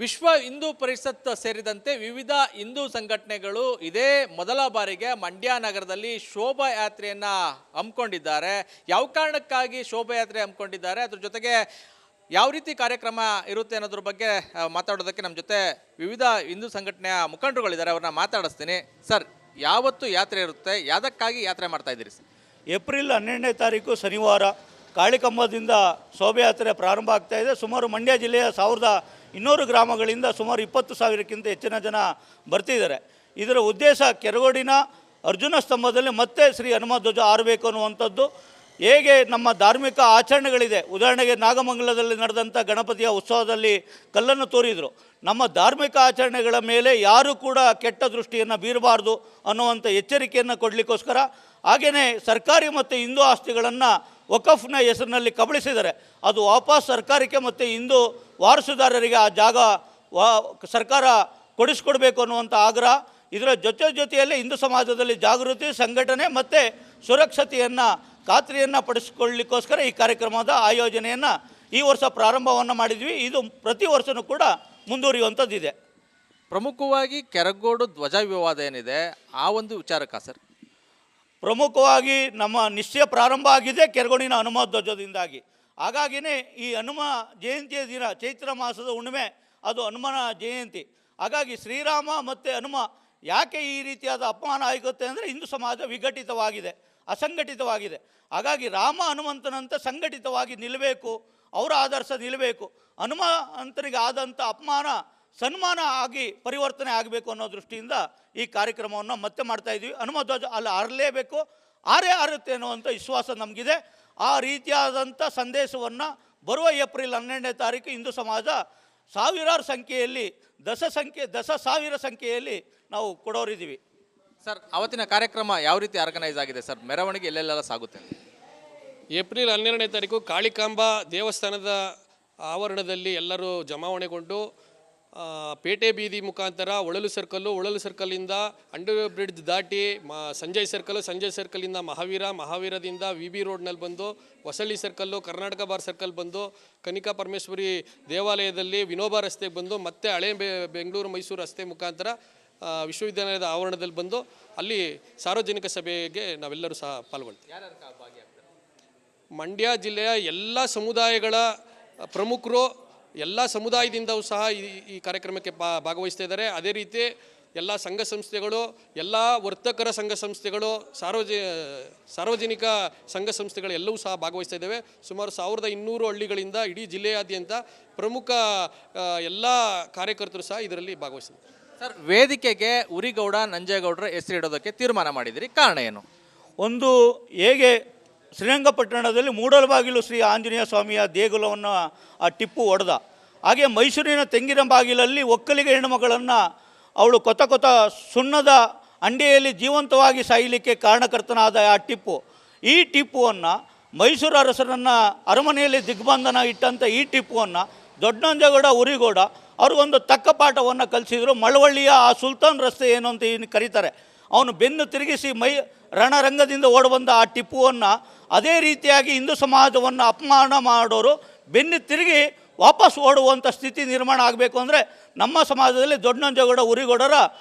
ವಿಶ್ವ ಹಿಂದೂ ಪರಿಷತ್ ಸೇರಿದಂತೆ ವಿವಿಧ ಹಿಂದೂ ಸಂಘಟನೆಗಳು ಇದೇ ಮೊದಲ ಬಾರಿಗೆ ಮಂಡ್ಯ ನಗರದಲ್ಲಿ ಶೋಭಾಯಾತ್ರೆಯನ್ನು ಹಮ್ಮಿಕೊಂಡಿದ್ದಾರೆ. ಯಾವ ಕಾರಣಕ್ಕಾಗಿ ಶೋಭಾಯಾತ್ರೆ ಹಮ್ಮಿಕೊಂಡಿದ್ದಾರೆ, ಅದ್ರ ಜೊತೆಗೆ ಯಾವ ರೀತಿ ಕಾರ್ಯಕ್ರಮ ಇರುತ್ತೆ ಅನ್ನೋದ್ರ ಬಗ್ಗೆ ಮಾತಾಡೋದಕ್ಕೆ ನಮ್ಮ ಜೊತೆ ವಿವಿಧ ಹಿಂದೂ ಸಂಘಟನೆಯ ಮುಖಂಡರುಗಳಿದ್ದಾರೆ. ಅವ್ರನ್ನ ಮಾತಾಡಿಸ್ತೀನಿ. ಸರ್, ಯಾವತ್ತು ಯಾತ್ರೆ ಇರುತ್ತೆ, ಯಾವುದಕ್ಕಾಗಿ ಯಾತ್ರೆ ಮಾಡ್ತಾ ಇದ್ದೀರಿ ಸರ್? ಏಪ್ರಿಲ್ 12ನೇ ತಾರೀಕು ಶನಿವಾರ ಕಾಳಿಕಂಬದಿಂದ ಶೋಭಾಯಾತ್ರೆ ಪ್ರಾರಂಭ ಆಗ್ತಾ ಇದೆ. ಸುಮಾರು ಮಂಡ್ಯ ಜಿಲ್ಲೆಯ 1200 ಗ್ರಾಮಗಳಿಂದ ಸುಮಾರು 20,000ಕ್ಕಿಂತ ಹೆಚ್ಚಿನ ಜನ ಬರ್ತಿದ್ದಾರೆ. ಇದರ ಉದ್ದೇಶ ಕೆರಗೋಡಿನ ಅರ್ಜುನ ಸ್ತಂಭದಲ್ಲಿ ಮತ್ತೆ ಶ್ರೀ ಹನುಮ ಧ್ವಜ ಹಾರಬೇಕು ಅನ್ನುವಂಥದ್ದು. ಹೇಗೆ ನಮ್ಮ ಧಾರ್ಮಿಕ ಆಚರಣೆಗಳಿದೆ, ಉದಾಹರಣೆಗೆ ನಾಗಮಂಗಲದಲ್ಲಿ ನಡೆದಂಥ ಗಣಪತಿಯ ಉತ್ಸವದಲ್ಲಿ ಕಲ್ಲನ್ನು ತೋರಿದರು. ನಮ್ಮ ಧಾರ್ಮಿಕ ಆಚರಣೆಗಳ ಮೇಲೆ ಯಾರೂ ಕೂಡ ಕೆಟ್ಟ ದೃಷ್ಟಿಯನ್ನು ಬೀರಬಾರ್ದು ಅನ್ನುವಂಥ ಎಚ್ಚರಿಕೆಯನ್ನು ಕೊಡಲಿಕ್ಕೋಸ್ಕರ, ಹಾಗೆಯೇ ಸರ್ಕಾರಿ ಮತ್ತು ಹಿಂದೂ ಆಸ್ತಿಗಳನ್ನು ವಕಫ್ನ ಹೆಸರಿನಲ್ಲಿ ಕಬಳಿಸಿದ್ದಾರೆ. ಅದು ವಾಪಸ್ ಸರ್ಕಾರಕ್ಕೆ ಮತ್ತು ಹಿಂದೂ ವಾರಸುದಾರರಿಗೆ ಆ ಜಾಗ ಸರ್ಕಾರ ಕೊಡಿಸ್ಕೊಡ್ಬೇಕು ಅನ್ನುವಂಥ ಆಗ್ರಹ. ಇದರ ಜೊತೆಯಲ್ಲೇ ಹಿಂದೂ ಸಮಾಜದಲ್ಲಿ ಜಾಗೃತಿ, ಸಂಘಟನೆ ಮತ್ತು ಸುರಕ್ಷತೆಯನ್ನು ಖಾತ್ರಿಯನ್ನು ಪಡಿಸಿಕೊಳ್ಳಲಿಕ್ಕೋಸ್ಕರ ಈ ಕಾರ್ಯಕ್ರಮದ ಆಯೋಜನೆಯನ್ನು ಈ ವರ್ಷ ಪ್ರಾರಂಭವನ್ನು ಮಾಡಿದ್ವಿ. ಇದು ಪ್ರತಿ ವರ್ಷವೂ ಕೂಡ ಮುಂದುವರಿಯುವಂಥದ್ದಿದೆ. ಪ್ರಮುಖವಾಗಿ ಕೆರಗೋಡು ಧ್ವಜ ವಿವಾದ ಏನಿದೆ, ಆ ಒಂದು ವಿಚಾರಕ್ಕ ಸರ್? ಪ್ರಮುಖವಾಗಿ ನಮ್ಮ ನಿಶ್ಚಯ ಪ್ರಾರಂಭ ಆಗಿದೆ ಕೆರಗೋಡಿನ ಹನುಮ ಧ್ವಜದಿಂದಾಗಿ. ಹಾಗಾಗಿಯೇ ಈ ಹನುಮ ಜಯಂತಿಯ ದಿನ ಚೈತ್ರ ಮಾಸದ ಹುಣ್ಣಿಮೆ, ಅದು ಹನುಮನ ಜಯಂತಿ. ಹಾಗಾಗಿ ಶ್ರೀರಾಮ ಮತ್ತು ಹನುಮ ಯಾಕೆ ಈ ರೀತಿಯಾದ ಅಪಮಾನ ಆಗುತ್ತೆ ಅಂದರೆ ಹಿಂದೂ ಸಮಾಜ ವಿಘಟಿತವಾಗಿದೆ, ಅಸಂಘಟಿತವಾಗಿದೆ. ಹಾಗಾಗಿ ರಾಮ ಹನುಮಂತನಂತೆ ಸಂಘಟಿತವಾಗಿ ನಿಲ್ಲಬೇಕು, ಅವರ ಆದರ್ಶ ನಿಲ್ಲಬೇಕು. ಹನುಮಂತನಿಗೆ ಆದಂಥ ಅಪಮಾನ ಸನ್ಮಾನ ಆಗಿ ಪರಿವರ್ತನೆ ಆಗಬೇಕು ಅನ್ನೋ ದೃಷ್ಟಿಯಿಂದ ಈ ಕಾರ್ಯಕ್ರಮವನ್ನು ಮತ್ತೆ ಮಾಡ್ತಾಯಿದ್ವಿ. ಹನುಮ ಧ್ವಜ ಅಲ್ಲಿ ಹಾರಲೇಬೇಕು, ಹಾರುತ್ತೆ ಅನ್ನುವಂಥ ವಿಶ್ವಾಸ ನಮಗಿದೆ. ಆ ರೀತಿಯಾದಂಥ ಸಂದೇಶವನ್ನು ಬರುವ ಏಪ್ರಿಲ್ 12ನೇ ತಾರೀಕು ಹಿಂದೂ ಸಮಾಜ ಸಾವಿರಾರು ಸಂಖ್ಯೆಯಲ್ಲಿ ದಶ ಸಾವಿರ ಸಂಖ್ಯೆಯಲ್ಲಿ ನಾವು ಕೊಡೋರಿದ್ದೀವಿ. ಸರ್, ಅವತ್ತಿನ ಕಾರ್ಯಕ್ರಮ ಯಾವ ರೀತಿ ಆರ್ಗನೈಸ್ ಆಗಿದೆ ಸರ್? ಮೆರವಣಿಗೆ ಎಲ್ಲೆಲ್ಲ ಸಾಗುತ್ತೆ? ಏಪ್ರಿಲ್ 12ನೇ ತಾರೀಕು ಕಾಳಿಕಾಂಬಾ ದೇವಸ್ಥಾನದ ಆವರಣದಲ್ಲಿ ಎಲ್ಲರೂ ಜಮಾವಣೆಗೊಂಡು ಪೇಟೆ ಬೀದಿ ಮುಖಾಂತರ ಒಳಲು ಸರ್ಕಲ್ಲಿಂದ ಅಂಡರ್ ಬ್ರಿಡ್ಜ್ ದಾಟಿ ಸಂಜಯ್ ಸರ್ಕಲಿಂದ ಮಹಾವೀರದಿಂದ ವಿ ರೋಡ್ನಲ್ಲಿ ಬಂದು Hosalli circle, Karnataka bar circle ಬಂದು ಕನಿಕಾ ಪರಮೇಶ್ವರಿ ದೇವಾಲಯದಲ್ಲಿ ವಿನೋಬಾ ರಸ್ತೆಗೆ ಬಂದು ಮತ್ತೆ ಹಳೆ ಬೆಂಗಳೂರು ಮೈಸೂರು ರಸ್ತೆ ಮುಖಾಂತರ ವಿಶ್ವವಿದ್ಯಾಲಯದ ಆವರಣದಲ್ಲಿ ಬಂದು ಅಲ್ಲಿ ಸಾರ್ವಜನಿಕ ಸಭೆಗೆ ನಾವೆಲ್ಲರೂ ಸಹ ಪಾಲ್ಗೊಳ್ತೀವಿ. ಮಂಡ್ಯ ಜಿಲ್ಲೆಯ ಎಲ್ಲ ಸಮುದಾಯಗಳ ಪ್ರಮುಖರು, ಎಲ್ಲ ಸಮುದಾಯದಿಂದಲೂ ಸಹ ಈ ಕಾರ್ಯಕ್ರಮಕ್ಕೆ ಭಾಗವಹಿಸ್ತಾ ಇದ್ದಾರೆ. ಅದೇ ರೀತಿ ಎಲ್ಲ ಸಂಘ ಸಂಸ್ಥೆಗಳು, ಎಲ್ಲ ವರ್ತಕರ ಸಂಘ ಸಂಸ್ಥೆಗಳು, ಸಾರ್ವಜನಿಕ ಸಂಘ ಸಂಸ್ಥೆಗಳು ಎಲ್ಲವೂ ಸಹ ಭಾಗವಹಿಸ್ತಾ ಇದ್ದೇವೆ. ಸುಮಾರು 1200 ಹಳ್ಳಿಗಳಿಂದ ಇಡೀ ಜಿಲ್ಲೆಯಾದ್ಯಂತ ಪ್ರಮುಖ ಎಲ್ಲ ಕಾರ್ಯಕರ್ತರು ಸಹ ಇದರಲ್ಲಿ ಭಾಗವಹಿಸ್ತಾರೆ. ಸರ್, ವೇದಿಕೆಗೆ ಉರಿಗೌಡ ನಂಜೇಗೌಡರ ಹೆಸರಿಡೋದಕ್ಕೆ ತೀರ್ಮಾನ ಮಾಡಿದಿರಿ, ಕಾರಣ ಏನು? ಒಂದು, ಹೇಗೆ ಶ್ರೀರಂಗಪಟ್ಟಣದಲ್ಲಿ ಮೂಡಲಬಾಗಿಲು ಶ್ರೀ ಆಂಜನೇಯ ಸ್ವಾಮಿಯ ದೇಗುಲವನ್ನು ಆ ಟಿಪ್ಪು ಹೊಡೆದ, ಹಾಗೆ ಮೈಸೂರಿನ ತೆಂಗಿನ ಬಾಗಿಲಲ್ಲಿ ಒಕ್ಕಲಿಗ ಹೆಣ್ಣುಮಗಳನ್ನು ಅವಳು ಕೊತ ಸುಣ್ಣದ ಅಂಡೆಯಲ್ಲಿ ಜೀವಂತವಾಗಿ ಸಾಯಲಿಕ್ಕೆ ಕಾರಣಕರ್ತನಾದ ಆ ಟಿಪ್ಪು. ಈ ಟಿಪ್ಪುವನ್ನು ಮೈಸೂರು ಅರಸರನ್ನು ಅರಮನೆಯಲ್ಲಿ ದಿಗ್ಬಂಧನ ಇಟ್ಟಂಥ ಈ ಟಿಪ್ಪುವನ್ನು ದೊಡ್ಡನಂಜೇಗೌಡ, ಉರಿಗೌಡ ಅವ್ರಿಗೊಂದು ತಕ್ಕ ಪಾಠವನ್ನು ಕಲಿಸಿದರು. ಮಳವಳ್ಳಿಯ ಆ ಸುಲ್ತಾನ್ ರಸ್ತೆ ಏನು ಅಂತ ಏನು ಕರೀತಾರೆ, ಅವನು ಬೆನ್ನು ತಿರುಗಿಸಿ ರಣರಂಗದಿಂದ ಓಡಿಬಂದ ಆ ಟಿಪ್ಪುವನ್ನು ಅದೇ ರೀತಿಯಾಗಿ ಹಿಂದೂ ಸಮಾಜವನ್ನು ಅಪಮಾನ ಮಾಡೋರು ಬೆನ್ನು ತಿರುಗಿ ವಾಪಸ್ ಓಡುವಂಥ ಸ್ಥಿತಿ ನಿರ್ಮಾಣ ಆಗಬೇಕು ಅಂದರೆ ನಮ್ಮ ಸಮಾಜದಲ್ಲಿ ದೊಡ್ಡನಂಜೇಗೌಡ, ಉರಿಗೌಡರ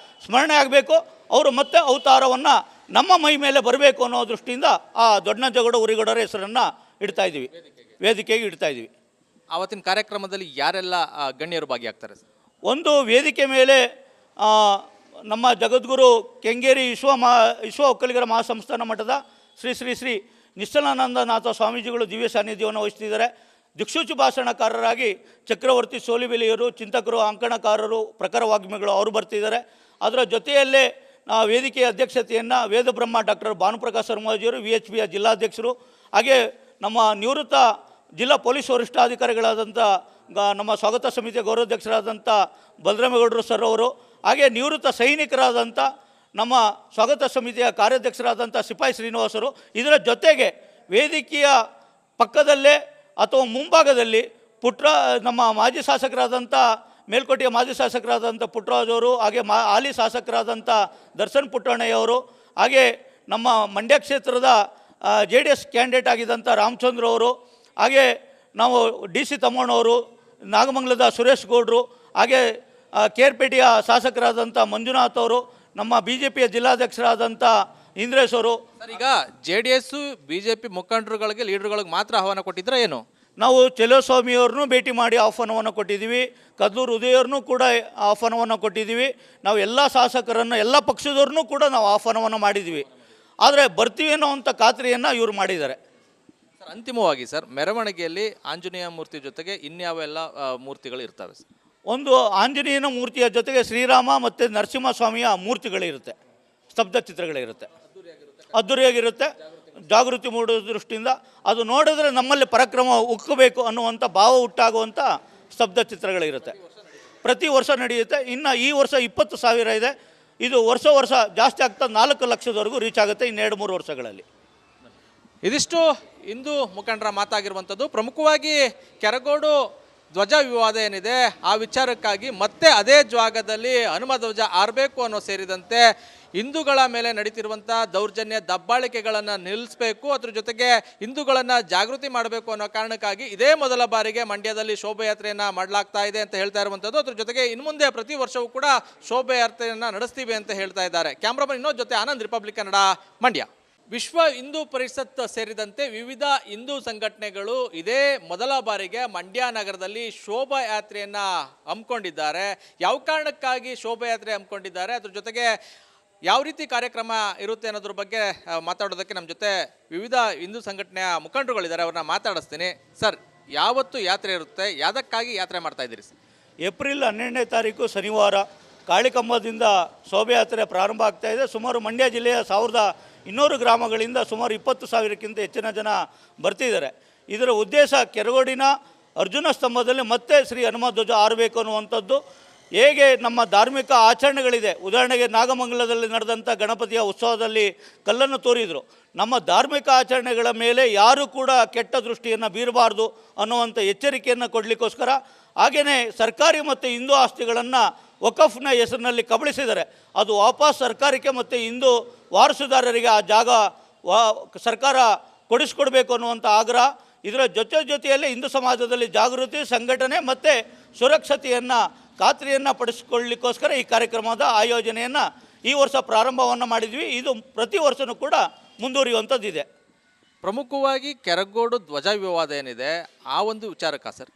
ಸ್ಮರಣೆ ಆಗಬೇಕು. ಅವರು ಮತ್ತೆ ಅವತಾರವನ್ನು ನಮ್ಮ ಮೈ ಮೇಲೆ ಬರಬೇಕು ಅನ್ನೋ ದೃಷ್ಟಿಯಿಂದ ಆ ದೊಡ್ಡನಂಜೇಗೌಡ, ಉರಿಗೌಡರ ಹೆಸರನ್ನು ವೇದಿಕೆಗೆ ಇಡ್ತಾಯಿದ್ದೀವಿ. ಆವತ್ತಿನ ಕಾರ್ಯಕ್ರಮದಲ್ಲಿ ಯಾರೆಲ್ಲ ಗಣ್ಯರು ಭಾಗಿಯಾಗ್ತಾರೆ ಸರ್? ಒಂದು, ವೇದಿಕೆ ಮೇಲೆ ನಮ್ಮ ಜಗದ್ಗುರು ಕೆಂಗೇರಿ ವಿಶ್ವ ಒಕ್ಕಲಿಗರ ಮಹಾಸಂಸ್ಥಾನ ಮಠದ ಶ್ರೀ ನಿಶ್ಚಲಾನಂದನಾಥ ಸ್ವಾಮೀಜಿಗಳು ದಿವ್ಯ ಸಾನ್ನಿಧ್ಯವನ್ನು ವಹಿಸ್ತಿದ್ದಾರೆ. ದಿಕ್ಸೂಚಿ ಭಾಷಣಕಾರರಾಗಿ ಚಕ್ರವರ್ತಿ ಸೋಲಿಬೆಲೆಯವರು, ಚಿಂತಕರು, ಅಂಕಣಕಾರರು, ಪ್ರಖರ ವಾಗ್ಮಿಗಳು ಅವರು ಬರ್ತಿದ್ದಾರೆ. ಅದರ ಜೊತೆಯಲ್ಲೇ ವೇದಿಕೆಯ ಅಧ್ಯಕ್ಷತೆಯನ್ನು ವೇದಬ್ರಹ್ಮ ಡಾಕ್ಟರ್ ಭಾನುಪ್ರಕಾಶ್ ಶರ್ಮಾಜಿಯವರು, VHPಯ ಜಿಲ್ಲಾಧ್ಯಕ್ಷರು, ಹಾಗೆ ನಮ್ಮ ನಿವೃತ್ತ ಜಿಲ್ಲಾ ಪೊಲೀಸ್ ವರಿಷ್ಠಾಧಿಕಾರಿಗಳಾದಂಥ ನಮ್ಮ ಸ್ವಾಗತ ಸಮಿತಿಯ ಗೌರವಾಧ್ಯಕ್ಷರಾದಂಥ ಬಲರಾಮೇಗೌಡರು ಸರ್ ಅವರು, ಹಾಗೆ ನಿವೃತ್ತ ಸೈನಿಕರಾದಂಥ ನಮ್ಮ ಸ್ವಾಗತ ಸಮಿತಿಯ ಕಾರ್ಯಾಧ್ಯಕ್ಷರಾದಂಥ ಸಿಪಾಯಿ ಶ್ರೀನಿವಾಸರು. ಇದರ ಜೊತೆಗೆ ವೇದಿಕೆಯ ಪಕ್ಕದಲ್ಲೇ ಅಥವಾ ಮುಂಭಾಗದಲ್ಲಿ ನಮ್ಮ ಮಾಜಿ ಶಾಸಕರಾದಂಥ ಮೇಲ್ಕೋಟೆಯ ಮಾಜಿ ಶಾಸಕರಾದಂಥ ಪುಟ್ಟರಾಜ್ ಅವರು, ಹಾಗೆ ಹಾಲಿ ಶಾಸಕರಾದಂಥ ದರ್ಶನ್ ಪುಟ್ಟಣ್ಣಯ್ಯವರು, ಹಾಗೆ ನಮ್ಮ ಮಂಡ್ಯ ಕ್ಷೇತ್ರದ JDS ಕ್ಯಾಂಡಿಡೇಟ್ ಆಗಿದ್ದಂಥ ರಾಮಚಂದ್ರ ಅವರು, ಹಾಗೆ ನಾವು DC ತಮ್ಮಣ್ಣವರು, ನಾಗಮಂಗಲದ ಸುರೇಶ್ ಗೌಡರು, ಹಾಗೆ ಕೇರ್ಪೇಟೆಯ ಶಾಸಕರಾದಂಥ ಮಂಜುನಾಥ್ ಅವರು, ನಮ್ಮ BJPಯ ಜಿಲ್ಲಾಧ್ಯಕ್ಷರಾದಂಥ ಇಂದ್ರೇಶ್ ಅವರು. ಸರ್, ಈಗ JDS BJP ಮುಖಂಡರುಗಳಿಗೆ ಲೀಡರ್ಗಳಿಗೆ ಮಾತ್ರ ಆಹ್ವಾನ ಕೊಟ್ಟಿದ್ರೆ ಏನು? ನಾವು ಚೆಲುವಸ್ವಾಮಿಯವ್ರನ್ನೂ ಭೇಟಿ ಮಾಡಿ ಆಹ್ವಾನವನ್ನು ಕೊಟ್ಟಿದ್ದೀವಿ, ಕದ್ಲೂರು ಉದಯವ್ರನ್ನೂ ಕೂಡ ಆಹ್ವಾನವನ್ನು ಕೊಟ್ಟಿದ್ದೀವಿ, ನಾವು ಎಲ್ಲ ಶಾಸಕರನ್ನು ಎಲ್ಲ ಪಕ್ಷದವ್ರನ್ನೂ ಕೂಡ ನಾವು ಆಹ್ವಾನವನ್ನು ಮಾಡಿದ್ದೀವಿ. ಆದರೆ ಬರ್ತೀವಿ ಅನ್ನೋವಂಥ ಖಾತ್ರಿಯನ್ನು ಇವರು ಮಾಡಿದ್ದಾರೆ. ಸರ್, ಅಂತಿಮವಾಗಿ ಸರ್, ಮೆರವಣಿಗೆಯಲ್ಲಿ ಆಂಜನೇಯ ಮೂರ್ತಿ ಜೊತೆಗೆ ಇನ್ಯಾವೆಲ್ಲ ಮೂರ್ತಿಗಳು ಇರ್ತವೆ ಸರ್? ಒಂದು ಆಂಜನೇಯನ ಮೂರ್ತಿಯ ಜೊತೆಗೆ ಶ್ರೀರಾಮ ಮತ್ತು ನರಸಿಂಹಸ್ವಾಮಿಯ ಮೂರ್ತಿಗಳಿರುತ್ತೆ, ಸ್ತಬ್ಧ ಚಿತ್ರಗಳಿರುತ್ತೆ, ಅದ್ದೂರಿಯಾಗಿರುತ್ತೆ. ಜಾಗೃತಿ ಮೂಡೋ ದೃಷ್ಟಿಯಿಂದ ಅದು ನೋಡಿದ್ರೆ ನಮ್ಮಲ್ಲಿ ಪರಾಕ್ರಮ ಉಕ್ಕಬೇಕು ಅನ್ನುವಂಥ ಭಾವ ಹುಟ್ಟಾಗುವಂಥ ಸ್ತಬ್ಧ ಚಿತ್ರಗಳಿರುತ್ತೆ. ಪ್ರತಿ ವರ್ಷ ನಡೆಯುತ್ತೆ. ಇನ್ನು ಈ ವರ್ಷ 20,000 ಇದೆ. ಇದು ವರ್ಷ ಜಾಸ್ತಿ ಆಗ್ತಾ 4 ಲಕ್ಷದವರೆಗೂ ರೀಚ್ ಆಗುತ್ತೆ ಇನ್ನು 2-3 ವರ್ಷಗಳಲ್ಲಿ. ಇದಿಷ್ಟು ಹಿಂದೂ ಮುಖಂಡರ ಮಾತಾಗಿರುವಂಥದ್ದು. ಪ್ರಮುಖವಾಗಿ ಕೆರಗೋಡು ಧ್ವಜ ವಿವಾದ ಏನಿದೆ ಆ ವಿಚಾರಕ್ಕಾಗಿ ಮತ್ತೆ ಅದೇ ಜಾಗದಲ್ಲಿ ಹನುಮ ಧ್ವಜ ಆರಬೇಕು ಅನ್ನೋ ಸೇರಿದಂತೆ ಹಿಂದೂಗಳ ಮೇಲೆ ನಡೀತಿರುವಂಥ ದೌರ್ಜನ್ಯ ದಬ್ಬಾಳಿಕೆಗಳನ್ನು ನಿಲ್ಲಿಸಬೇಕು, ಅದ್ರ ಜೊತೆಗೆ ಹಿಂದೂಗಳನ್ನು ಜಾಗೃತಿ ಮಾಡಬೇಕು ಅನ್ನೋ ಕಾರಣಕ್ಕಾಗಿ ಇದೇ ಮೊದಲ ಬಾರಿಗೆ ಮಂಡ್ಯದಲ್ಲಿ ಶೋಭಾಯಾತ್ರೆಯನ್ನು ಮಾಡಲಾಗ್ತಾ ಇದೆ ಅಂತ ಹೇಳ್ತಾ ಇರುವಂಥದ್ದು. ಅದ್ರ ಜೊತೆಗೆ ಇನ್ನು ಮುಂದೆ ಪ್ರತಿ ವರ್ಷವೂ ಕೂಡ ಶೋಭಾಯಾತ್ರೆಯನ್ನು ನಡೆಸ್ತೀವಿ ಅಂತ ಹೇಳ್ತಾ ಇದ್ದಾರೆ. ಕ್ಯಾಮ್ರಾಮನ್ ಇನ್ನೊಂದು ಜೊತೆ ಆನಂದ್, ರಿಪಬ್ಲಿಕ್ ಕನ್ನಡ, ಮಂಡ್ಯ. ವಿಶ್ವ ಹಿಂದೂ ಪರಿಷತ್ ಸೇರಿದಂತೆ ವಿವಿಧ ಹಿಂದೂ ಸಂಘಟನೆಗಳು ಇದೇ ಮೊದಲ ಬಾರಿಗೆ ಮಂಡ್ಯ ನಗರದಲ್ಲಿ ಶೋಭಾಯಾತ್ರೆಯನ್ನು ಹಮ್ಮಿಕೊಂಡಿದ್ದಾರೆ. ಯಾವ ಕಾರಣಕ್ಕಾಗಿ ಶೋಭಾಯಾತ್ರೆ ಹಮ್ಮಿಕೊಂಡಿದ್ದಾರೆ, ಅದ್ರ ಜೊತೆಗೆ ಯಾವ ರೀತಿ ಕಾರ್ಯಕ್ರಮ ಇರುತ್ತೆ ಅನ್ನೋದ್ರ ಬಗ್ಗೆ ಮಾತಾಡೋದಕ್ಕೆ ನಮ್ಮ ಜೊತೆ ವಿವಿಧ ಹಿಂದೂ ಸಂಘಟನೆಯ ಮುಖಂಡರುಗಳಿದ್ದಾರೆ, ಅವ್ರನ್ನ ಮಾತಾಡಿಸ್ತೀನಿ. ಸರ್, ಯಾವತ್ತು ಯಾತ್ರೆ ಇರುತ್ತೆ, ಯಾವುದಕ್ಕಾಗಿ ಯಾತ್ರೆ ಮಾಡ್ತಾ ಇದ್ದೀರಿ ಸರ್? ಏಪ್ರಿಲ್ 12ನೇ ತಾರೀಕು ಶನಿವಾರ ಕಾಳಿಕಂಬದಿಂದ ಶೋಭಾಯಾತ್ರೆ ಪ್ರಾರಂಭ ಆಗ್ತಾ ಇದೆ. ಸುಮಾರು ಮಂಡ್ಯ ಜಿಲ್ಲೆಯ 1200 ಗ್ರಾಮಗಳಿಂದ ಸುಮಾರು 20,000ಕ್ಕಿಂತ ಹೆಚ್ಚಿನ ಜನ ಬರ್ತಿದ್ದಾರೆ. ಇದರ ಉದ್ದೇಶ ಕೆರಗೋಡಿನ ಅರ್ಜುನ ಸ್ತಂಭದಲ್ಲಿ ಮತ್ತೆ ಶ್ರೀ ಹನುಮ ಧ್ವಜ ಆರಬೇಕು ಅನ್ನುವಂಥದ್ದು. ಹೇಗೆ ನಮ್ಮ ಧಾರ್ಮಿಕ ಆಚರಣೆಗಳಿದೆ, ಉದಾಹರಣೆಗೆ ನಾಗಮಂಗಲದಲ್ಲಿ ನಡೆದಂಥ ಗಣಪತಿಯ ಉತ್ಸವದಲ್ಲಿ ಕಲ್ಲನ್ನು ತೋರಿದರು. ನಮ್ಮ ಧಾರ್ಮಿಕ ಆಚರಣೆಗಳ ಮೇಲೆ ಯಾರೂ ಕೂಡ ಕೆಟ್ಟ ದೃಷ್ಟಿಯನ್ನು ಬೀರಬಾರ್ದು ಅನ್ನುವಂಥ ಎಚ್ಚರಿಕೆಯನ್ನು ಕೊಡಲಿಕ್ಕೋಸ್ಕರ, ಹಾಗೆಯೇ ಸರ್ಕಾರಿ ಮತ್ತು ಹಿಂದೂ ಆಸ್ತಿಗಳನ್ನು ವಕಫ್ನ ಹೆಸರಿನಲ್ಲಿ ಕಬಳಿಸಿದ್ದಾರೆ. ಅದು ವಾಪಸ್ ಸರ್ಕಾರಕ್ಕೆ ಮತ್ತು ಹಿಂದೂ ವಾರಸುದಾರರಿಗೆ ಆ ಜಾಗ ಸರ್ಕಾರ ಕೊಡಿಸ್ಕೊಡ್ಬೇಕು ಅನ್ನುವಂಥ ಆಗ್ರಹ. ಇದರ ಜೊತೆಯಲ್ಲೇ ಹಿಂದೂ ಸಮಾಜದಲ್ಲಿ ಜಾಗೃತಿ, ಸಂಘಟನೆ ಮತ್ತು ಸುರಕ್ಷತೆಯನ್ನು ಖಾತ್ರಿಯನ್ನು ಪಡಿಸಿಕೊಳ್ಳಲಿಕ್ಕೋಸ್ಕರ ಈ ಕಾರ್ಯಕ್ರಮದ ಆಯೋಜನೆಯನ್ನು ಈ ವರ್ಷ ಪ್ರಾರಂಭವನ್ನು ಮಾಡಿದ್ವಿ. ಇದು ಪ್ರತಿ ವರ್ಷವೂ ಕೂಡ ಮುಂದುವರಿಯುವಂಥದ್ದಿದೆ. ಪ್ರಮುಖವಾಗಿ ಕೆರಗೋಡು ಧ್ವಜ ವಿವಾದ ಏನಿದೆ ಆ ಒಂದು ವಿಚಾರಕ್ಕ ಸರ್?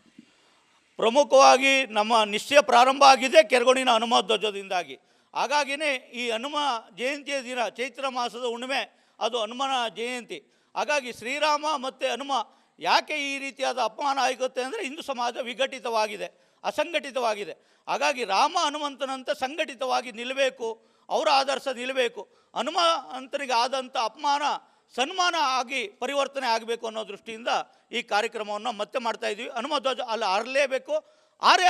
ಪ್ರಮುಖವಾಗಿ ನಮ್ಮ ನಿಶ್ಚಯ ಪ್ರಾರಂಭ ಆಗಿದೆ ಕೆರಗೋಡಿನ ಹನುಮ ಧ್ವಜದಿಂದಾಗಿ. ಹಾಗಾಗಿಯೇ ಈ ಹನುಮ ಜಯಂತಿಯ ದಿನ ಚೈತ್ರ ಮಾಸದ ಹುಣ್ಣಿಮೆ, ಅದು ಹನುಮನ ಜಯಂತಿ. ಹಾಗಾಗಿ ಶ್ರೀರಾಮ ಮತ್ತು ಹನುಮ ಯಾಕೆ ಈ ರೀತಿಯಾದ ಅಪಮಾನ ಆಗುತ್ತೆ ಅಂದರೆ ಹಿಂದೂ ಸಮಾಜ ವಿಘಟಿತವಾಗಿದೆ, ಅಸಂಘಟಿತವಾಗಿದೆ. ಹಾಗಾಗಿ ರಾಮ ಹನುಮಂತನಂತೆ ಸಂಘಟಿತವಾಗಿ ನಿಲ್ಲಬೇಕು, ಅವರ ಆದರ್ಶ ನಿಲ್ಲಬೇಕು. ಹನುಮಂತನಿಗೆ ಆದಂಥ ಅಪಮಾನ ಸನ್ಮಾನ ಆಗಿ ಪರಿವರ್ತನೆ ಆಗಬೇಕು ಅನ್ನೋ ದೃಷ್ಟಿಯಿಂದ ಈ ಕಾರ್ಯಕ್ರಮವನ್ನು ಮತ್ತೆ ಮಾಡ್ತಾಯಿದ್ವಿ. ಹನುಮ ಧ್ವಜ ಅಲ್ಲಿ ಆರಲೇಬೇಕು,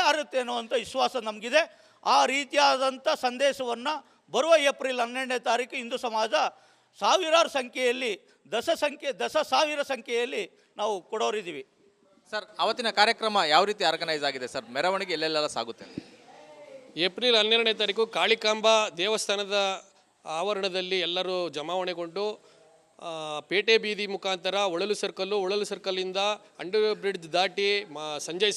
ಆರುತ್ತೆ ಅನ್ನುವಂಥ ವಿಶ್ವಾಸ ನಮಗಿದೆ. ಆ ರೀತಿಯಾದಂಥ ಸಂದೇಶವನ್ನು ಬರುವ ಏಪ್ರಿಲ್ 12ನೇ ತಾರೀಕು ಹಿಂದೂ ಸಮಾಜ ಸಾವಿರಾರು ಸಂಖ್ಯೆಯಲ್ಲಿ ದಶ ಸಾವಿರ ಸಂಖ್ಯೆಯಲ್ಲಿ ನಾವು ಕೊಡೋರಿದ್ದೀವಿ. ಸರ್, ಅವತ್ತಿನ ಕಾರ್ಯಕ್ರಮ ಯಾವ ರೀತಿ ಆರ್ಗನೈಸ್ ಆಗಿದೆ ಸರ್? ಮೆರವಣಿಗೆ ಎಲ್ಲೆಲ್ಲ ಸಾಗುತ್ತೆ? ಏಪ್ರಿಲ್ 12ನೇ ತಾರೀಕು ಕಾಳಿಕಾಂಬಾ ದೇವಸ್ಥಾನದ ಆವರಣದಲ್ಲಿ ಎಲ್ಲರೂ ಜಮಾವಣೆಗೊಂಡು ಪೇಟೆ ಬೀದಿ ಮುಖಾಂತರ ಒಳಲು ಸರ್ಕಲ್ಲಿಂದ ಅಂಡರ್ ಬ್ರಿಡ್ಜ್ ದಾಟಿ ಸಂಜಯ್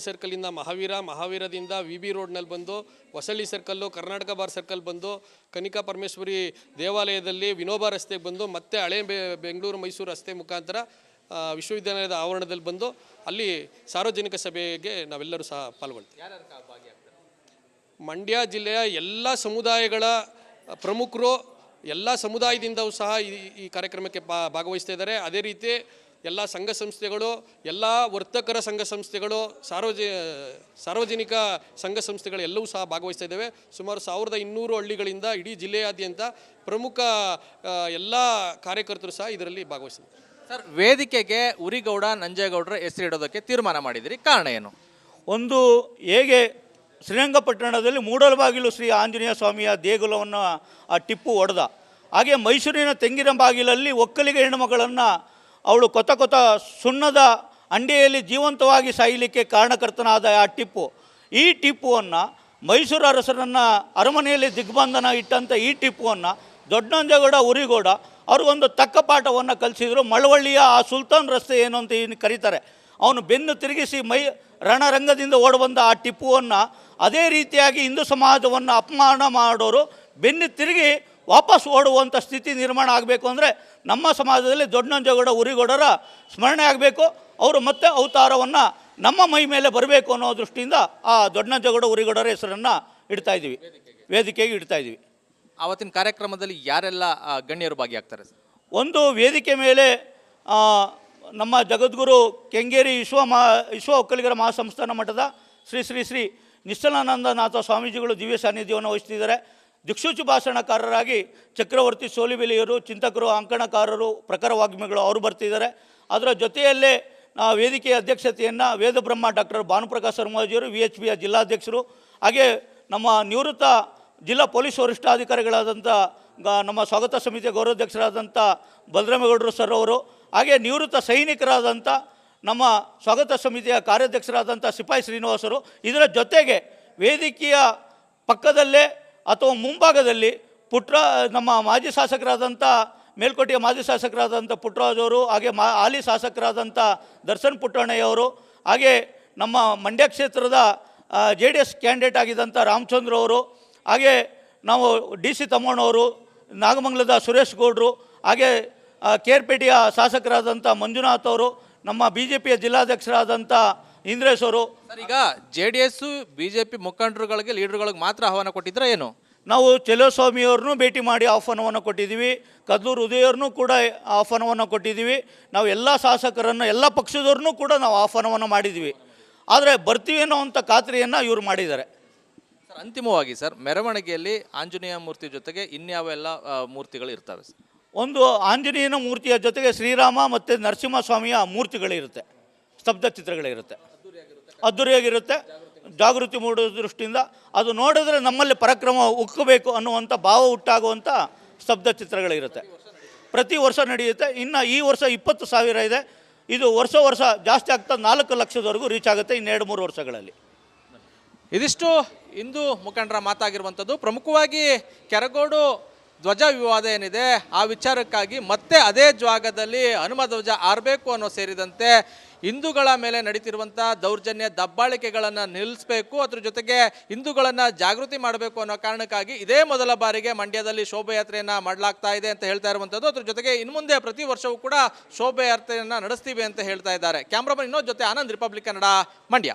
ಸರ್ಕಲಿಂದ ಮಹಾವೀರದಿಂದ VB ರೋಡ್ನಲ್ಲಿ ಬಂದು Hosalli circle, Karnataka bar circle ಬಂದು ಕನಿಕಾ ಪರಮೇಶ್ವರಿ ದೇವಾಲಯದಲ್ಲಿ ವಿನೋಬಾ ರಸ್ತೆಗೆ ಬಂದು ಮತ್ತೆ ಹಳೆ ಬೆಂಗಳೂರು ಮೈಸೂರು ರಸ್ತೆ ಮುಖಾಂತರ ವಿಶ್ವವಿದ್ಯಾಲಯದ ಆವರಣದಲ್ಲಿ ಬಂದು ಅಲ್ಲಿ ಸಾರ್ವಜನಿಕ ಸಭೆಗೆ ನಾವೆಲ್ಲರೂ ಸಹ ಪಾಲ್ಗೊಳ್ತೀವಿ. ಮಂಡ್ಯ ಜಿಲ್ಲೆಯ ಎಲ್ಲ ಸಮುದಾಯಗಳ ಪ್ರಮುಖರು, ಎಲ್ಲ ಸಮುದಾಯದಿಂದವೂ ಸಹ ಈ ಕಾರ್ಯಕ್ರಮಕ್ಕೆ ಭಾಗವಹಿಸ್ತಾ ಇದ್ದಾರೆ. ಅದೇ ರೀತಿ ಎಲ್ಲ ಸಂಘ ಸಂಸ್ಥೆಗಳು, ಎಲ್ಲ ವರ್ತಕರ ಸಂಘ ಸಂಸ್ಥೆಗಳು, ಸಾರ್ವಜನಿಕ ಸಂಘ ಸಂಸ್ಥೆಗಳು ಎಲ್ಲವೂ ಸಹ ಭಾಗವಹಿಸ್ತಾ ಇದ್ದಾವೆ. ಸುಮಾರು 1200 ಹಳ್ಳಿಗಳಿಂದ ಇಡೀ ಜಿಲ್ಲೆಯಾದ್ಯಂತ ಪ್ರಮುಖ ಎಲ್ಲ ಕಾರ್ಯಕರ್ತರು ಸಹ ಇದರಲ್ಲಿ ಭಾಗವಹಿಸಿದ್ದಾರೆ. ಸರ್, ವೇದಿಕೆಗೆ ಉರಿಗೌಡ ನಂಜೇಗೌಡರ ಹೆಸರಿಡೋದಕ್ಕೆ ತೀರ್ಮಾನ ಮಾಡಿದಿರಿ, ಕಾರಣ ಏನು? ಒಂದು, ಹೇಗೆ ಶ್ರೀರಂಗಪಟ್ಟಣದಲ್ಲಿ ಮೂಡಲಬಾಗಿಲು ಶ್ರೀ ಆಂಜನೇಯ ಸ್ವಾಮಿಯ ದೇಗುಲವನ್ನು ಆ ಟಿಪ್ಪು ಹೊಡೆದ, ಹಾಗೆ ಮೈಸೂರಿನ ತೆಂಗಿನಬಾಗಿಲಲ್ಲಿ ಒಕ್ಕಲಿಗ ಹೆಣ್ಣುಮಗಳನ್ನು ಅವಳು ಕೊತ ಸುಣ್ಣದ ಅಂಡೆಯಲ್ಲಿ ಜೀವಂತವಾಗಿ ಸಾಯಲಿಕ್ಕೆ ಕಾರಣಕರ್ತನಾದ ಆ ಟಿಪ್ಪು. ಈ ಟಿಪ್ಪುವನ್ನು ಮೈಸೂರು ಅರಸರನ್ನು ಅರಮನೆಯಲ್ಲಿ ದಿಗ್ಬಂಧನ ಇಟ್ಟಂಥ ಈ ಟಿಪ್ಪುವನ್ನು ದೊಡ್ಡನಂಜೇಗೌಡ ಉರಿಗೌಡ ಅವ್ರಿಗೊಂದು ತಕ್ಕ ಪಾಠವನ್ನು ಕಲಿಸಿದರು. ಮಳವಳ್ಳಿಯ ಆ ಸುಲ್ತಾನ್ ರಸ್ತೆ ಏನು ಅಂತ ಏನು ಕರೀತಾರೆ, ಅವನು ಬೆನ್ನು ತಿರುಗಿಸಿ ರಣರಂಗದಿಂದ ಓಡಿಬಂದ ಆ ಟಿಪ್ಪುವನ್ನು ಅದೇ ರೀತಿಯಾಗಿ ಹಿಂದೂ ಸಮಾಜವನ್ನು ಅಪಮಾನ ಮಾಡೋರು ಬೆನ್ನು ತಿರುಗಿ ವಾಪಸ್ ಓಡುವಂಥ ಸ್ಥಿತಿ ನಿರ್ಮಾಣ ಆಗಬೇಕು ಅಂದರೆ ನಮ್ಮ ಸಮಾಜದಲ್ಲಿ ದೊಡ್ಡನಂಜೇಗೌಡ ಉರಿಗೌಡರ ಸ್ಮರಣೆ ಆಗಬೇಕು. ಅವರು ಮತ್ತೆ ಅವತಾರವನ್ನು ನಮ್ಮ ಮೈ ಮೇಲೆ ಬರಬೇಕು ಅನ್ನೋ ದೃಷ್ಟಿಯಿಂದ ಆ ದೊಡ್ಡನಂಜೇಗೌಡ ಉರಿಗೌಡರ ಹೆಸರನ್ನು ಇಡ್ತಾಯಿದ್ದೀವಿ, ವೇದಿಕೆಗೆ ಇಡ್ತಾಯಿದ್ದೀವಿ. ಆವತ್ತಿನ ಕಾರ್ಯಕ್ರಮದಲ್ಲಿ ಯಾರೆಲ್ಲ ಗಣ್ಯರು ಭಾಗಿಯಾಗ್ತಾರೆ ಸರ್? ಒಂದು ವೇದಿಕೆ ಮೇಲೆ ನಮ್ಮ ಜಗದ್ಗುರು ಕೆಂಗೇರಿ ವಿಶ್ವ ಒಕ್ಕಲಿಗರ ಮಹಾಸಂಸ್ಥಾನ ಮಠದ ಶ್ರೀ ಶ್ರೀ ಶ್ರೀ ನಿಶ್ಚಲಾನಂದನಾಥ ಸ್ವಾಮೀಜಿಗಳು ದಿವ್ಯ ಸಾನ್ನಿಧ್ಯವನ್ನು ವಹಿಸ್ತಿದ್ದಾರೆ. ದಿಕ್ಸೂಚಿ ಭಾಷಣಕಾರರಾಗಿ ಚಕ್ರವರ್ತಿ ಸೋಲಿಬೆಲೆಯವರು, ಚಿಂತಕರು, ಅಂಕಣಕಾರರು, ಪ್ರಖರ ವಾಗ್ಮಿಗಳು ಅವರು ಬರ್ತಿದ್ದಾರೆ. ಅದರ ಜೊತೆಯಲ್ಲೇ ವೇದಿಕೆಯ ಅಧ್ಯಕ್ಷತೆಯನ್ನು ವೇದಬ್ರಹ್ಮ ಡಾಕ್ಟರ್ ಭಾನುಪ್ರಕಾಶ್ ಶರ್ಮಾಜಿಯವರು VHPಯ ಜಿಲ್ಲಾಧ್ಯಕ್ಷರು, ಹಾಗೆ ನಮ್ಮ ನಿವೃತ್ತ ಜಿಲ್ಲಾ ಪೊಲೀಸ್ ವರಿಷ್ಠಾಧಿಕಾರಿಗಳಾದಂಥ ನಮ್ಮ ಸ್ವಾಗತ ಸಮಿತಿಯ ಗೌರವಾಧ್ಯಕ್ಷರಾದಂಥ ಬಲರಾಮೇಗೌಡರು ಸರ್ ಅವರು, ಹಾಗೆ ನಿವೃತ್ತ ಸೈನಿಕರಾದಂಥ ನಮ್ಮ ಸ್ವಾಗತ ಸಮಿತಿಯ ಕಾರ್ಯಾಧ್ಯಕ್ಷರಾದಂಥ ಸಿಪಾಯಿ ಶ್ರೀನಿವಾಸರು. ಇದರ ಜೊತೆಗೆ ವೇದಿಕೆಯ ಪಕ್ಕದಲ್ಲೇ ಅಥವಾ ಮುಂಭಾಗದಲ್ಲಿ ನಮ್ಮ ಮಾಜಿ ಶಾಸಕರಾದಂಥ ಮೇಲ್ಕೋಟೆಯ ಮಾಜಿ ಶಾಸಕರಾದಂಥ ಪುಟ್ಟರಾಜ್ ಅವರು, ಹಾಗೆ ಹಾಲಿ ಶಾಸಕರಾದಂಥ ದರ್ಶನ್ ಪುಟ್ಟಣ್ಣಯ್ಯವರು, ಹಾಗೆ ನಮ್ಮ ಮಂಡ್ಯ ಕ್ಷೇತ್ರದ JDS ಕ್ಯಾಂಡಿಡೇಟ್ ಆಗಿದ್ದಂಥ ರಾಮಚಂದ್ರ ಅವರು, ಹಾಗೆ ನಾವು DC ತಮ್ಮಣ್ಣವರು, ನಾಗಮಂಗಲದ ಸುರೇಶ್ ಗೌಡರು, ಹಾಗೆ ಕೇರ್ಪೇಟೆಯ ಶಾಸಕರಾದಂಥ ಮಂಜುನಾಥ್ ಅವರು, ನಮ್ಮ BJPಯ ಜಿಲ್ಲಾಧ್ಯಕ್ಷರಾದಂಥ ಇಂದ್ರೇಶ್ ಅವರು. ಸರ್, ಈಗ JDS BJP ಮುಖಂಡರುಗಳಿಗೆ ಲೀಡರ್ಗಳಿಗೆ ಮಾತ್ರ ಆಹ್ವಾನ ಕೊಟ್ಟಿದ್ರೆ ಏನು? ನಾವು ಚೆಲುವಸ್ವಾಮಿಯವ್ರನ್ನೂ ಭೇಟಿ ಮಾಡಿ ಆಹ್ವಾನವನ್ನು ಕೊಟ್ಟಿದ್ದೀವಿ, ಕದ್ಲೂರು ಉದಯವ್ರನ್ನೂ ಕೂಡ ಆಹ್ವಾನವನ್ನು ಕೊಟ್ಟಿದ್ದೀವಿ. ನಾವು ಎಲ್ಲ ಶಾಸಕರನ್ನು, ಎಲ್ಲ ಪಕ್ಷದವ್ರನ್ನೂ ಕೂಡ ನಾವು ಆಹ್ವಾನವನ್ನು ಮಾಡಿದ್ದೀವಿ. ಆದರೆ ಬರ್ತೀವಿ ಅನ್ನೋವಂಥ ಖಾತ್ರಿಯನ್ನು ಇವರು ಮಾಡಿದ್ದಾರೆ. ಸರ್, ಅಂತಿಮವಾಗಿ ಸರ್, ಮೆರವಣಿಗೆಯಲ್ಲಿ ಆಂಜನೇಯ ಮೂರ್ತಿ ಜೊತೆಗೆ ಇನ್ಯಾವೆಲ್ಲ ಮೂರ್ತಿಗಳು ಇರ್ತವೆ ಸರ್? ಒಂದು ಆಂಜನೇಯನ ಮೂರ್ತಿಯ ಜೊತೆಗೆ ಶ್ರೀರಾಮ ಮತ್ತು ನರಸಿಂಹಸ್ವಾಮಿಯ ಮೂರ್ತಿಗಳಿರುತ್ತೆ, ಸ್ತಬ್ಧ ಚಿತ್ರಗಳಿರುತ್ತೆ, ಅದ್ದೂರಿಯಾಗಿರುತ್ತೆ. ಜಾಗೃತಿ ಮೂಡುವ ದೃಷ್ಟಿಯಿಂದ ಅದು ನೋಡಿದ್ರೆ ನಮ್ಮಲ್ಲಿ ಪರಾಕ್ರಮ ಉಕ್ಕಬೇಕು ಅನ್ನುವಂಥ ಭಾವ ಹುಟ್ಟಾಗುವಂಥ ಸ್ತಬ್ಧ ಚಿತ್ರಗಳಿರುತ್ತೆ. ಪ್ರತಿ ವರ್ಷ ನಡೆಯುತ್ತೆ. ಇನ್ನು ಈ ವರ್ಷ 20,000 ಇದೆ. ಇದು ವರ್ಷ ಜಾಸ್ತಿ ಆಗ್ತಾ 4 ಲಕ್ಷದವರೆಗೂ ರೀಚ್ ಆಗುತ್ತೆ ಇನ್ನು 2-3 ವರ್ಷಗಳಲ್ಲಿ. ಇದಿಷ್ಟು ಹಿಂದೂ ಮುಖಂಡರ ಮಾತಾಗಿರುವಂಥದ್ದು. ಪ್ರಮುಖವಾಗಿ ಕೆರಗೋಡು ಧ್ವಜ ವಿವಾದ ಏನಿದೆ ಆ ವಿಚಾರಕ್ಕಾಗಿ ಮತ್ತೆ ಅದೇ ಜಾಗದಲ್ಲಿ ಹನುಮ ಧ್ವಜ ಆರಬೇಕು ಅನ್ನೋ ಸೇರಿದಂತೆ ಹಿಂದೂಗಳ ಮೇಲೆ ನಡೀತಿರುವಂಥ ದೌರ್ಜನ್ಯ ದಬ್ಬಾಳಿಕೆಗಳನ್ನು ನಿಲ್ಲಿಸಬೇಕು, ಅದ್ರ ಜೊತೆಗೆ ಹಿಂದೂಗಳನ್ನು ಜಾಗೃತಿ ಮಾಡಬೇಕು ಅನ್ನೋ ಕಾರಣಕ್ಕಾಗಿ ಇದೇ ಮೊದಲ ಬಾರಿಗೆ ಮಂಡ್ಯದಲ್ಲಿ ಶೋಭಾಯಾತ್ರೆಯನ್ನು ಮಾಡಲಾಗ್ತಾ ಇದೆ ಅಂತ ಹೇಳ್ತಾ ಇರುವಂಥದ್ದು. ಅದ್ರ ಜೊತೆಗೆ ಇನ್ನು ಮುಂದೆ ಪ್ರತಿ ವರ್ಷವೂ ಕೂಡ ಶೋಭಾಯಾತ್ರೆಯನ್ನು ನಡೆಸ್ತೀವಿ ಅಂತ ಹೇಳ್ತಾ ಇದ್ದಾರೆ. ಕ್ಯಾಮ್ರಾಮನ್ ಇನ್ನೊಂದು ಜೊತೆ ಆನಂದ್, ರಿಪಬ್ಲಿಕ್ ಕನ್ನಡ, ಮಂಡ್ಯ.